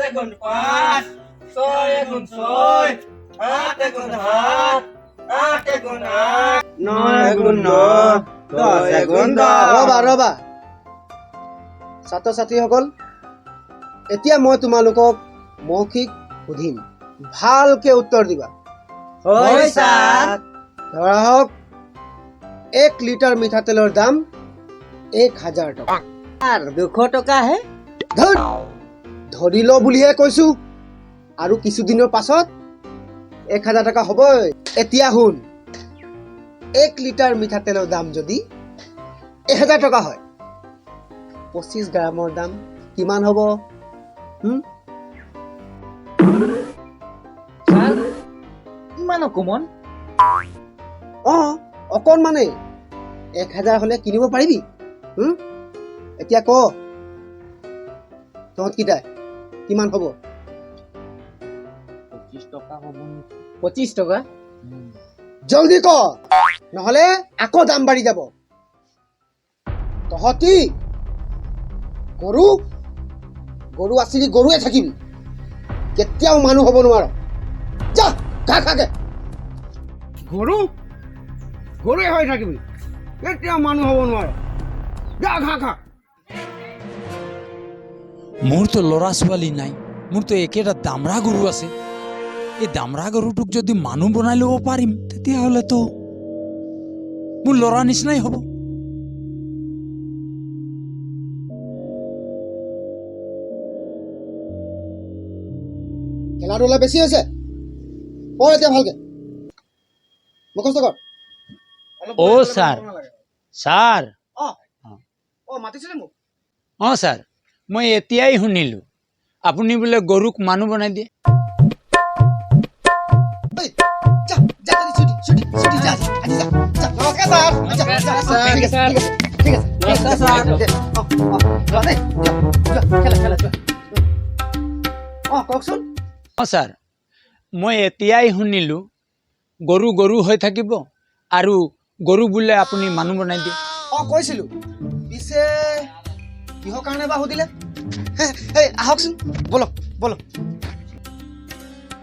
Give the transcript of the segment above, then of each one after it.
এগুণ 5, 6 এগুণ 6, 8 এগুণ 7, 8 এগুণ 8, 9 এগুণ 9, 10 এগুণ 10। ৰবা ছাত্ৰ ছাত্ৰীসকল, এতিয়া মই তোমালোকক মৌখিক সুধিম, ভালকে উত্তৰ দিবা। হয় স্যাৰ। ধৰা হওক 1 লিটাৰ মিঠাতেলৰ দাম 1000 টকা। আৰ 200 টাকা হে। ধৰি ল বুলিহে কৈছো, আৰু কিছুদিনৰ পাছত 1000 টকা হ'বই। এতিয়া শুন, 1 লিটাৰ মিঠাতেলৰ দাম যদি 1000 টকা হয়, 25 গ্ৰামৰ দাম কিমান হ'ব? স্যাৰ ইমান অকমান? অকণমানে 1000 হলে কিনিব পাৰিবি? এতিয়া ক তহঁত কিটাই কিমান হ'ব? 25 টাকা হ'ব। 25 টাকা? জলদি ক, নহলে আকৌ দাম বাঢ়ি যাব। তহঁতি গৰু আছিলি, গৰুৱে থাকিবি, কেতিয়াও মানুহ হ'ব নোৱাৰ। যা খা খাকে। গৰুৱে হৈ থাকিবি, কেতিয়াও মানুহ হ'ব নোৱাৰ। যা খা খা। মোৰতো ল'ৰা ছোৱালী নাই, মোৰতো একেটা দামৰা গৰু আছে। এই দামৰা গৰুটোক যদি মানুহ বনাই ল'ব পাৰিম, তেতিয়াহ'লেতো মোৰ ল'ৰা নিচিনাই হ'ব। খেলা ধূলা বেছি হৈছে, পঢ় এতিয়া ভালকে, মুখস্থ কৰ। অ' ছাৰ, ছাৰ। মাতিছিলে মোক। অঁ ছাৰ, মই এতিয়াই শুনিলোঁ আপুনি বোলে গৰুক মানুহ বনাই দিয়ে। কওকচোন। অঁ ছাৰ, মই এতিয়াই শুনিলোঁ গৰু হৈ থাকিব আৰু গৰু বোলে আপুনি মানুহ বনাই দিয়ে। কৈছিলো, পিছে কিহৰ কাৰণে বা সুধিলে? আহকচোন, বলক।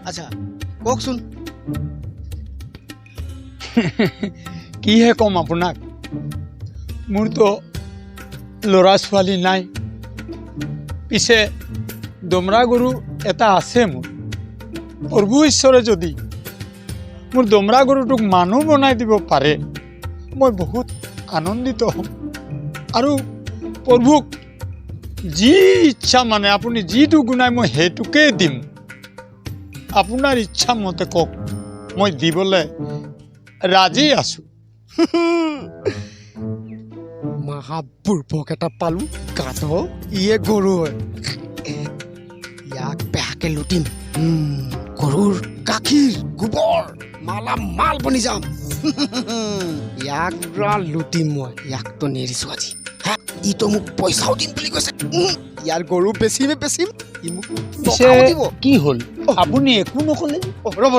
আচ্ছা কওকচোন। কিহে ক'ম আপোনাক, মোৰতো ল'ৰা ছোৱালী নাই, পিছে দমৰা গৰু এটা আছে মোৰ। প্ৰভু ঈশ্বৰে যদি মোৰ দমৰা গৰুটোক মানুহ বনাই দিব পাৰে, মই বহুত আনন্দিত হ'ম। আৰু প্ৰভুক যি ইচ্ছা মানে আপুনি যিটো গুণাই মই সেইটোকেই দিম। আপোনাৰ ইচ্ছা মতে কওক, মই দিবলৈ ৰাজি আছো। মহাবুৰ্বক এটা পালো, গাধ ইয়ে গৰু হয়। ইয়াক বেয়াকে লুটিম, গৰুৰ গাখীৰ গোবৰ মাল বনি যাম। ইয়াক লুটিম মই, ইয়াকতো নেৰিছো আজি। ইটো মোক পইচাও দিম বুলি কৈছে। ইয়াৰ গৰু বেচিম, ই মোক টকাও দিব। কি হ'ল আপুনি একো নকলে? ৰ'ব,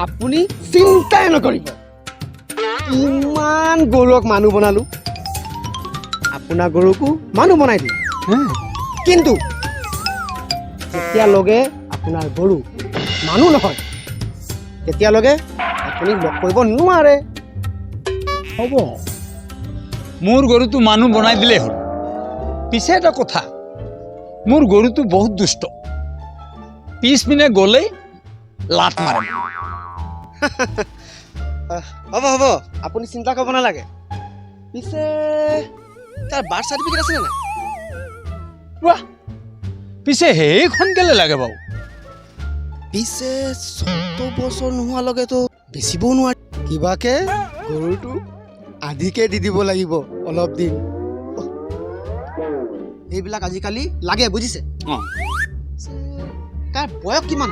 আপুনি চিন্তাই নকৰিব। ইমান গৰুক মানুহ বনালো, আপোনাৰ গৰুকো মানুহ বনাই দিম। কিন্তু যেতিয়ালৈকে আপোনাৰ গৰু মানুহ নহয়, তেতিয়ালৈকে আপুনি লগ কৰিব নোৱাৰে। হ'ব, মোৰ গৰুটো মানুহ বনাই দিলেই হ'ল। পিছে এটা কথা, মোৰ গৰুটো বহুত দুষ্ট, পিছপিনে গ'লেই লাত মাৰে। হ'ব, আপুনি চিন্তা কৰিব নালাগে। পিছে তাৰ বাৰ্থ চাৰ্টিফিকেট আছে নাই? বাহ, পিছে সেইখন কেলে লাগে বাৰু? পিছে 14 বছৰ নোহোৱালৈকেতো বেচিবও নোৱাৰি। কিবাকে গৰুটো আধিকে দি দিব লাগিব অলপ দিন। এইবিলাক আজিকালি লাগে, বুজিছে? তাৰ বয়স কিমান?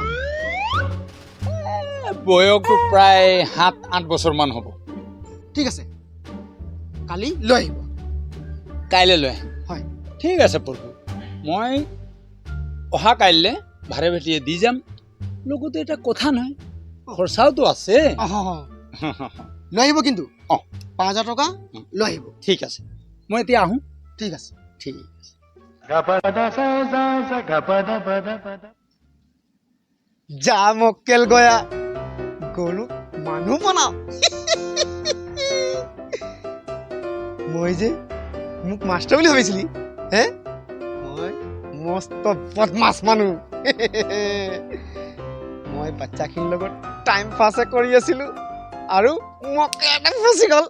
বয়সটো প্ৰায় 7-8 বছৰমান হ'ব। ঠিক আছে, কালি লৈ আহিব। কাইলৈ লৈ আহিম। হয়, ঠিক আছে প্ৰভু, মই অহা কাইলৈ ভাড়ে ভেটিয়ে দি যাম। লগতে এটা কথা নহয়, খৰচাওতো আছে। লৈ আহিব কিন্তু। 5000 টকা লৈ আহিব। ঠিক আছে, মই এতিয়া আহোঁ। ঠিক আছে। ঠিক আছে। যা মক্কেল গয়া গৰু মানুহ বনাও মই যে মোক মাষ্টৰ বুলি ভাবিছিলি হে মই মস্ত বদমাছ মানুহ মই বাচ্চাখিনিৰ লগত টাইম পাছে কৰি আছিলো আৰু মক্কেলতে ফচি গ'ল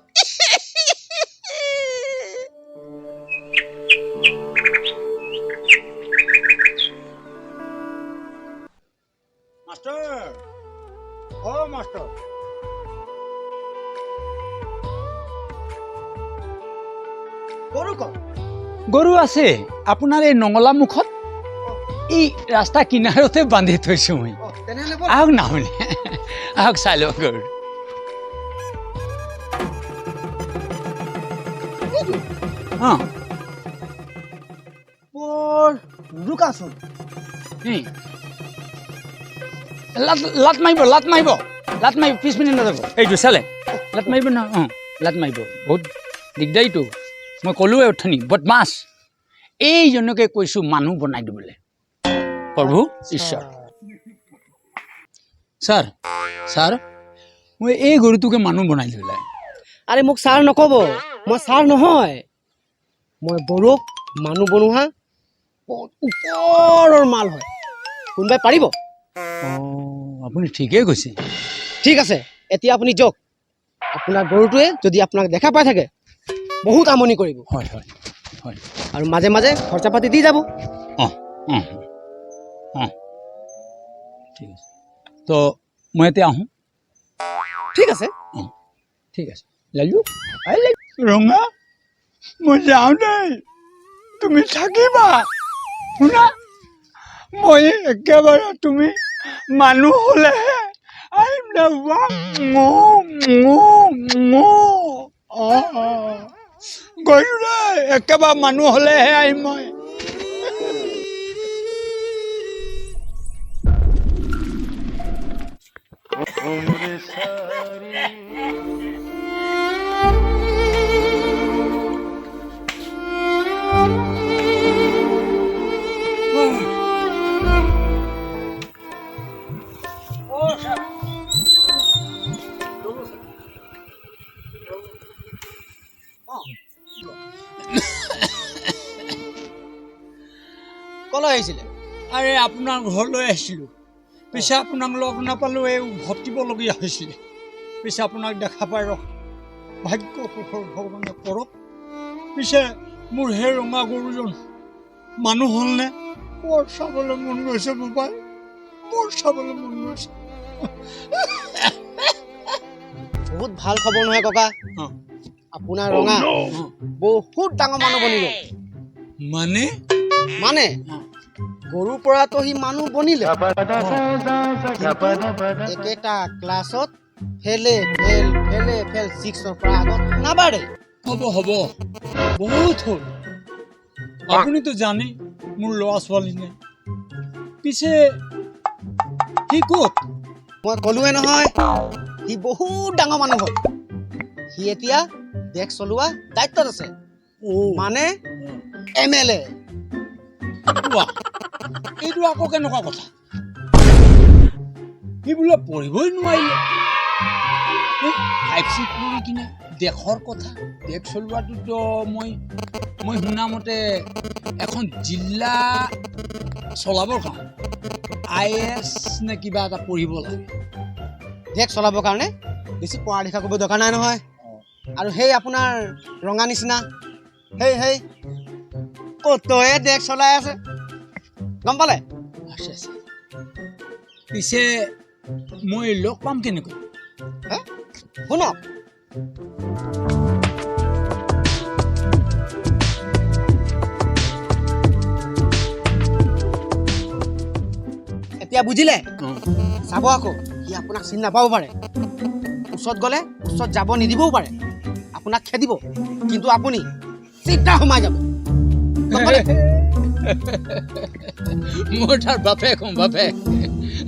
মাষ্টৰ অ মাষ্টৰ গৰু কম গৰু আছে আপোনাৰ এই নঙলা মুখত এই ৰাস্তা কিনাৰতে বান্ধি থৈছো মই তেনেহ'লে আহক নহ'লে আহক চাই লওক গৰু অঁ বৰ ৰুকাচোন লাত মাৰিব পিছ মিনিট নাযাব এইটো চালে লাত মাৰিব ন অঁ লাত মাৰিব বহুত দিগদাৰীটো মই ক'লোৱে অথনি বদমাছ এইজনকে কৈছোঁ মানুহ বনাই দিবলৈ প্ৰভু ঈশ্বৰ ছাৰ মই এই গৰুটোকে মানুহ বনাই দিবলৈ আৰে মোক ছাৰ নক'ব মই ছাৰ নহয় মই গৰুক মানুহ বনোৱা ওপৰৰ মাল হয় কোনোবাই পাৰিব অঁ আপুনি ঠিকেই কৈছে ঠিক আছে এতিয়া আপুনি যাওক আপোনাৰ গৰুটোৱে যদি আপোনাক দেখা পাই থাকে বহুত আমনি কৰিব হয় আৰু মাজে মাজে খৰচা পাতি দি যাব অঁ ঠিক আছে তো মই এতিয়া আহোঁ ঠিক আছে ঠিক আছে লালু ৰঙা মই যাওঁ দেই তুমি থাকিবা শুনা মই একেবাৰে তুমি মানুহ হ'লেহে আহিম যাবা গৈছো দেই একেবাৰে মানুহ হ'লেহে আহিম মই কলৈ আহিছিলে আৰে আপোনাৰ ঘৰলৈ আহিছিলোঁ পিছে আপোনাক লগ নাপালোঁ এই ঘটিবলগীয়া হৈছিলে পিছে আপোনাক দেখা পাই ৰখ ভাগ্য সুখৰ ভগৱানে কৰক পিছে মোৰ সেই ৰঙা গৰুজন মানুহ হ'লনে বৰ চাবলৈ মন গৈছে বোপাই বৰ চাবলৈ মন গৈছে বহুত ভাল খবৰ নহয় ককা আপোনাৰ ৰঙা বহুত ডাঙৰ মানুহ বনি গ'ল মানে গৰুৰ পৰাতো সি মানুহ বনিলে একেটা ক্লাছত ফেলে ফেল 6ৰ পৰা আগত নাবাঢ়ে হ'ব বহুত হ'ল আপুনিতো জানেই মোৰ ল'ৰা ছোৱালী নাই পিছে সি ক'ত মই ক'লোৱে নহয় সি বহুত ডাঙৰ মানুহ হ'ল সি এতিয়া দেশ চলোৱা দায়িত্বত আছে মানে MLA এইটো আকৌ কেনেকুৱা কথা সি বোলে পঢ়িবই নোৱাৰিলে 5-6 পঢ়ি কিনে দেশৰ কথা দেশ চলোৱাটোতো মই শুনামতে এখন জিলা চলাবৰ কাৰণে IAS নে কিবা এটা পঢ়িব লাগে দেশ চলাবৰ কাৰণে বেছি পঢ়া লিখা কৰিব দৰকাৰ নাই নহয় আৰু সেই আপোনাৰ ৰঙা নিচিনা সেই কতয়ে দেশ চলাই আছে গম পালে আছে পিছে মই লগ পাম কেনেকৈ শুনক এতিয়া বুজিলে চাব আকৌ সি আপোনাক চিনি নাপাব পাৰে ওচৰত গ'লে ওচৰত যাব নিদিবও পাৰে আপোনাক খেদিব কিন্তু আপুনি চিধা সোমাই যাব মোৰ তাৰ বাপে কম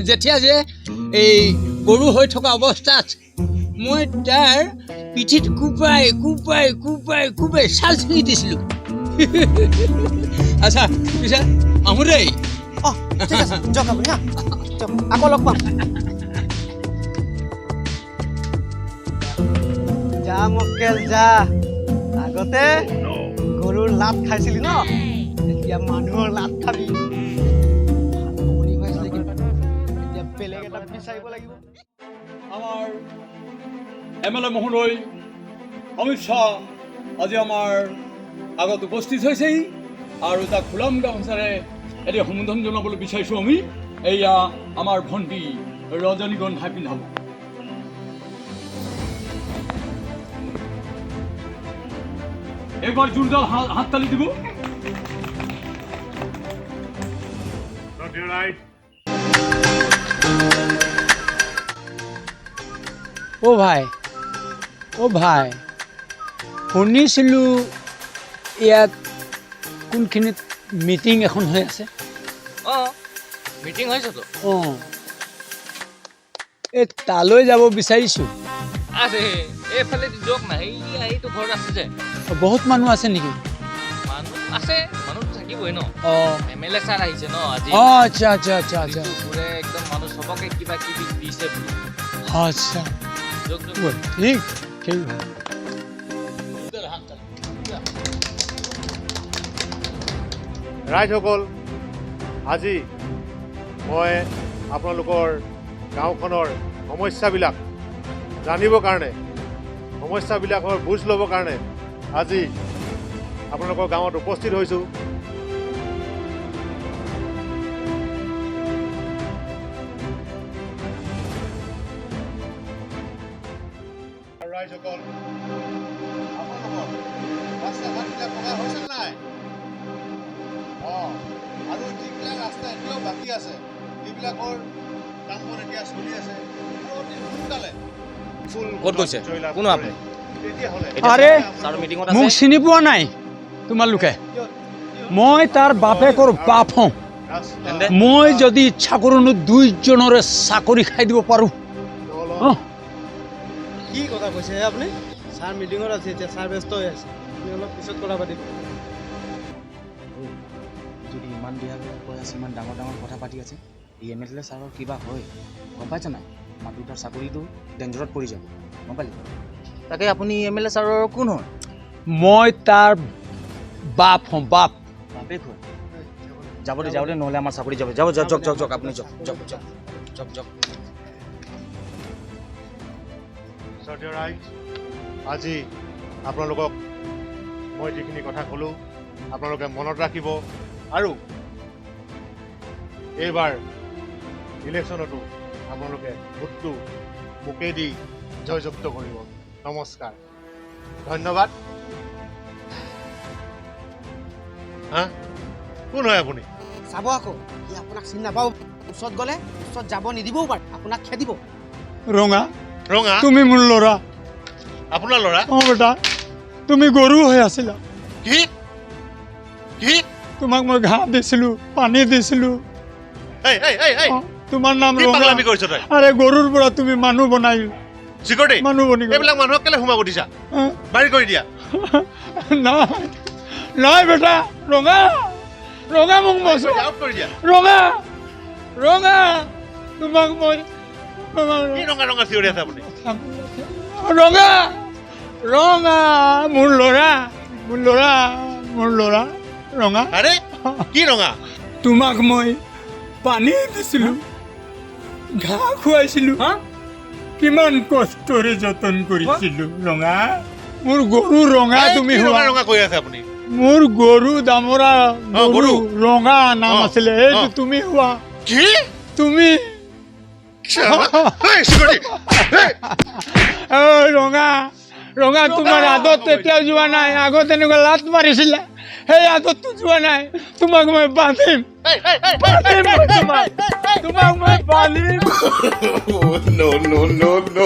যেতিয়া যে এই গৰু হৈ থকা অৱস্থাত মই তাৰ পিঠিত কোপাই চাল ছিঙি দিছিলোঁ আচ্ছা পিছে আহোঁ দেই অ ঠিক আছে যাওক আপুনি হা যাওক আকৌ লগ পাম যা মক্কেল যা আগতে গৰুৰ লাত খাইছিলি ন এতিয়া মানুহৰ লাত খাবি আমনি হৈ আছে কিন্তু এতিয়া বেলেগ এটা বিচাৰিব লাগিব আমাৰ MLA মহোদয় অমিত শ্বাহ আজি আমাৰ আগত উপস্থিত হৈছেহি আৰু তাক খুলাম গামোচাৰে এতিয়া সম্বোধন জনাবলৈ বিচাৰিছোঁ আমি এয়া আমাৰ ভণ্টি ৰজনীগন্ধা পিন্ধাব একবাৰ জোৰদাৰ হাততালি দিব অ' ভাই শুনিছিলোঁ ইয়াত কোনখিনিত মিটিং এখন হৈ আছে মিটিং হৈছেতো অঁ এই তালৈ যাব বিচাৰিছোঁ আছে এইফালে যোগ নাই এইটো ঘৰত আছে যে বহুত মানুহ আছে নেকি মানুহ আছে মানুহটো থাকিবই ন অঁ MLA ছাৰ আহিছে ন আজি অঁ আচ্ছা আচ্ছা আচ্ছা আচ্ছা পুৰে একদম মানুহ চবকে কিবা কিবি দিছে বুলি আচ্ছা যোগ যোগ ঠিক ঠিক হয় ৰাইজসকল আজি মই আপোনালোকৰ গাঁওখনৰ সমস্যাবিলাক জানিবৰ কাৰণে সমস্যাবিলাকৰ বুজ ল'বৰ কাৰণে আজি আপোনালোকৰ গাঁৱত উপস্থিত হৈছোঁ ৰাইজসকল আপোনালোকৰ ৰাস্তা ঘাটবিলাক বগা হৈছে নাই আৰু যিবিলাক ৰাস্তা এতিয়াও বাকী আছে সেইবিলাকৰ কামবোৰ এতিয়া চলি আছে আৰু অতি সোনকালে ক'ত গৈছে? কোন আপুনি? আৰে ছাৰ মিটিঙত মোক আছে চিনি পোৱা নাই তোমালোকে মই তাৰ বাপেকৰ বাপ হওঁ তেন্তে মই যদি ইচ্ছা কৰোঁ দুইজনৰে চাকৰি খাই দিব পাৰোঁ অঁ কি কথা কৈছে আপুনি ছাৰ মিটিঙত আছে এতিয়া ছাৰ ব্যস্ত হৈ আছে আপুনি অলপ পিছত কথা পাতিব যদি ইমান দিয়াকৈ কৈ আছে ইমান ডাঙৰ ডাঙৰ কথা পাতি আছে MLA ছাৰৰ কিবা হয় গম পাইছে নাই মাত্ৰ তাৰ চাকৰিটো ডেঞ্জাৰত পৰি যাব গম পালি তাকে আপুনি MLA ছাৰৰ কোন হয় মই তাৰ বাপ হওঁ বাপ বাপেক হয় যাব দে নহ'লে আমাৰ চাকৰি যাব যাব যাওক যাওক যাওক আপুনি যাওক যাওক যাওক যাওক যাওক শ্ৰদ্ধেয় ৰাইজ আজি আপোনালোকক মই যিখিনি কথা ক'লোঁ আপোনালোকে মনত ৰাখিব আৰু এইবাৰ ইলেকশ্যনতো আপোনালোকে ভোটটো মোকে দি জয়যুক্ত কৰিব নমস্কাৰ ধন্যবাদ হা কোন হয় আপুনি চাব আকৌ সি আপোনাক চিনি নাপাব ওচৰত গ'লে ওচৰত যাব নিদিবও পাৰে আপোনাক খেদিব ৰঙা ৰঙা তুমি মোৰ ল'ৰা আপোনাৰ ল'ৰা অঁ বেটা তুমি গৰু হৈ আছিলা কি কি তোমাক মই ঘাঁহ দিছিলোঁ পানী দিছিলোঁ এই এই এই এই অঁ, তোমাৰ নাম কি ৰঙা পাগলামি কৰিছ তই আৰে গৰুৰ পৰা তুমি মানুহ বনাই চিকটি মানুহ বনি গ'লা। এইবিলাক মানুহক কেলে সোমাব দিছা অঁ, বাৰী কৰি দিয়া নাই নাই বেটা ৰঙা ৰঙা মোক বচোৱা আউট কৰি দিয়া ৰঙা ৰঙা তোমাক মই কি ৰঙা ৰঙা চিঞৰি আছে আপুনি ৰঙা ৰঙা মোৰ ল'ৰা মোৰ ল'ৰা মোৰ ল'ৰা ৰঙা আৰে কি ৰঙা তোমাক মই পানী দিছিলোঁ ঘাঁহ খুৱাইছিলোঁ কিমান কষ্টৰে যতন কৰিছিলোঁ ৰঙা মোৰ গৰু ৰঙা এই, তুমি কি হোৱা ৰঙা ৰঙা কৈ আছে আপুনি মোৰ গৰু দামৰা গৰু। গৰু ৰঙা নাম অ, আছিলে এইটো অ। তুমি হোৱা কি তুমি এই, চিকটি এই, ঐ ৰঙা ৰঙা তোমাৰ আদত এতিয়াও যোৱা নাই আগত এনেকুৱা লাত মাৰিছিলা সেই আদতটো যোৱা নাই তোমাক মই বান্ধিম এই, এই, এই, বান্ধিম মই তোমাক মই বান্ধিম no, no, no, no.